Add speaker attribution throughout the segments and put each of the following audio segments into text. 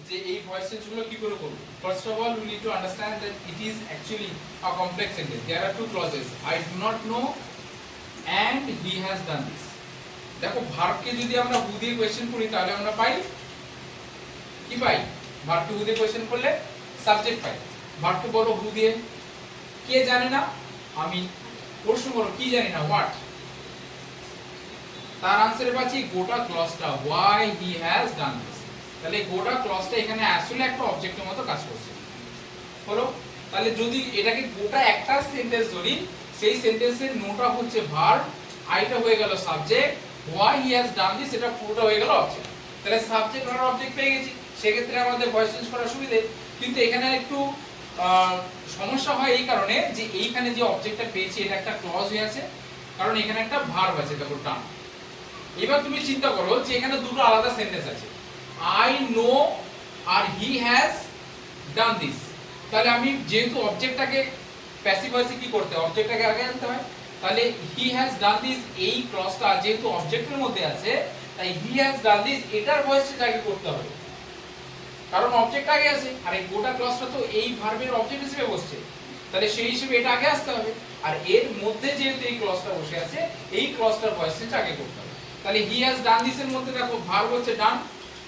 Speaker 1: যে এই voice change গুলো কি করে করব। First of all we need to understand that it is actually a complex sentence. There are two clauses, I do not know and he has done this. দেখো ভার্বকে যদি আমরা হু দিয়ে কোয়েশ্চেন করি তাহলে আমরা পাই কি পাই, ভার্বকে হু দিয়ে কোয়েশ্চেন করলে সাবজেক্ট পাই। ভার্বকে বলো হু দিয়ে, কে জানে না, আমি। প্রশ্ন করো কি জানি না, হোয়াট, তার আনসারে পাচ্ছি গোটা ক্লজটা why he has done this। তাহলে গোটা ক্লজটা এখানে আসলে একটা অবজেক্টের মতো কাজ করছে হলো। তাহলে যদি এটাকে গোটা একটা সেন্টেন্স ধরি, সেই সেন্টেন্সের নোটা হচ্ছে ভার্ব, আইটা হয়ে গেল subject, why he has done this এটা পুরোটা হয়ে গেল অবজেক্ট। তাহলে সাবজেক্ট আর অবজেক্ট পেয়ে গেছি, সেক্ষেত্রে আমাদের ভয়েস চেঞ্জ করা সুবিধে। কিন্তু এখানে একটু সমস্যা হয় এই কারণে যে এইখানে যে অবজেক্টটা পেয়েছি এটা একটা ক্লজ হয়ে আছে, কারণ এখানে একটা ভার্ব আছে, দেখো ডান। এবার তুমি চিন্তা করো যে এখানে দুটো আলাদা সেন্টেন্স আছে, আই নো আর হি হ্যাজ ডান দিস। তাহলে আমি যেহেতু অবজেক্টটাকে প্যাসিভ ভয়েসে কি করতে হয়, অবজেক্টটাকে আগে আনতে হয়। তাহলে হি হ্যাজ ডান দিস এই ক্লজটা যেহেতু অবজেক্টের মধ্যে আছে, তাই হি হ্যাজ ডান দিস এটার ভয়েসটা আগে করতে হবে, কারণ অবজেক্ট আগে আছে। আর এই গোটা ক্লজটা তো এই ভার্বের অবজেক্ট হিসেবে বসছে, তাহলে সেই হিসেবে এটা আগে আসতে হবে। আর এর মধ্যে যেহেতু এই ক্লজটা বসে আছে, এই ক্লজটার ভয়েস চেঞ্জ আগে করতে হবে। তাহলে হি হ্যাজ ডান দিস এর মধ্যে দেখো ভার্ব হচ্ছে ডান।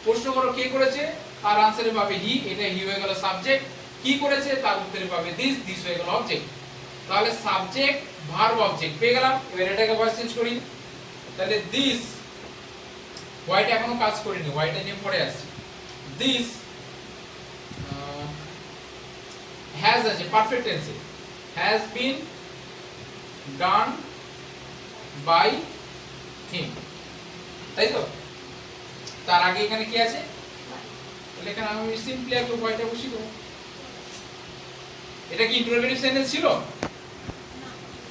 Speaker 1: প্রশ্ন করো কে করেছে, তার আনসারে পাবে হি, এটা হি হয়ে গেল সাবজেক্ট। কি করেছে তার উত্তরে পাবে দিস, দিস হয়ে গেল অবজেক্ট। তাহলে সাবজেক্ট ভার্ব অবজেক্ট পেয়ে গেলাম। এবার এটাকে ভয়েস চেঞ্জ করি। তাহলে দিস, হোয়াইট এখনো কাজ করিনি, হোয়াইটটা নিয়ে পরে আসছি। দিস হ্যাজ আছে পারফেক্ট টেন্সে, has been done by him, তাই তো। তার আগে এখানে কি আছে, তাহলে এখানে আমি সিম্পলি একটু হোয়াইটটা বসিয়ে দেবো। এটা কি ইন্টারোগেটিভ সেন্টেন্স ছিল?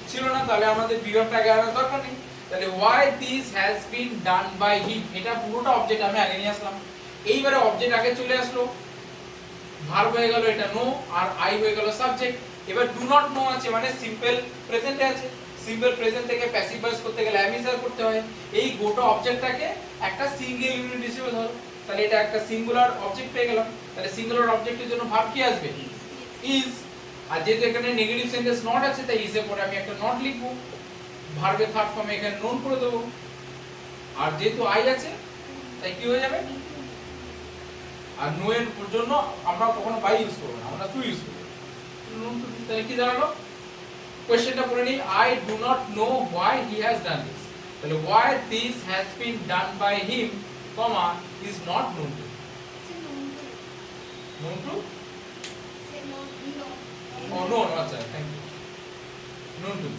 Speaker 1: ছিল না, তাহলে আমাদের বিভাগটা আগে আনার দরকার নেই। তাহলে why this has been done by him, এটা পুরোটা অবজেক্ট আমি আগে নিয়ে আসলাম। এইবারে অবজেক্ট আগে চলে আসলো, ভার্ব হয়ে গেল এটা নো, আর আই হয়ে গেল সাবজেক্ট। এবার ডু নট নো আছে মানে সিম্পল প্রেজেন্টে আছে, সিম্পল প্রেজেন্ট থেকে প্যাসিভ ভয়েস করতে গেলে am is are করতে হয়। এই গোটা অবজেক্টটাকে একটা সিঙ্গেল ইউনিট হিসেবে ধরো, তাহলে এটা একটা সিঙ্গুলার অবজেক্ট পেয়ে গেলাম। তাহলে সিঙ্গুলার অবজেক্টের জন্য ভার্ব কি আসবে, ইজ। আর যেহেতু এখানে নেগেটিভ সেন্টেন্স নট আছে, তাই ইজ এর পরে আমি একটা নট লিখবো, ভার্বের থার্ড ফর্মে এখানে নোন করে দেবো। আর যেহেতু আই আছে তাই কি হয়ে যাবে, আর নো এর জন্য আমরা কখনো বাই ইউজ করব না, আমরা টু ইউজ করব। নোন টু, তাহলে কি দাঁড়ালো, কোশ্চেনটা পড়ে নিই, I do not know why he has done this. তাহলে why this has been done by him, comma is not known to. Known to, oh no, আচ্ছা থ্যাংক ইউ, নোন টু।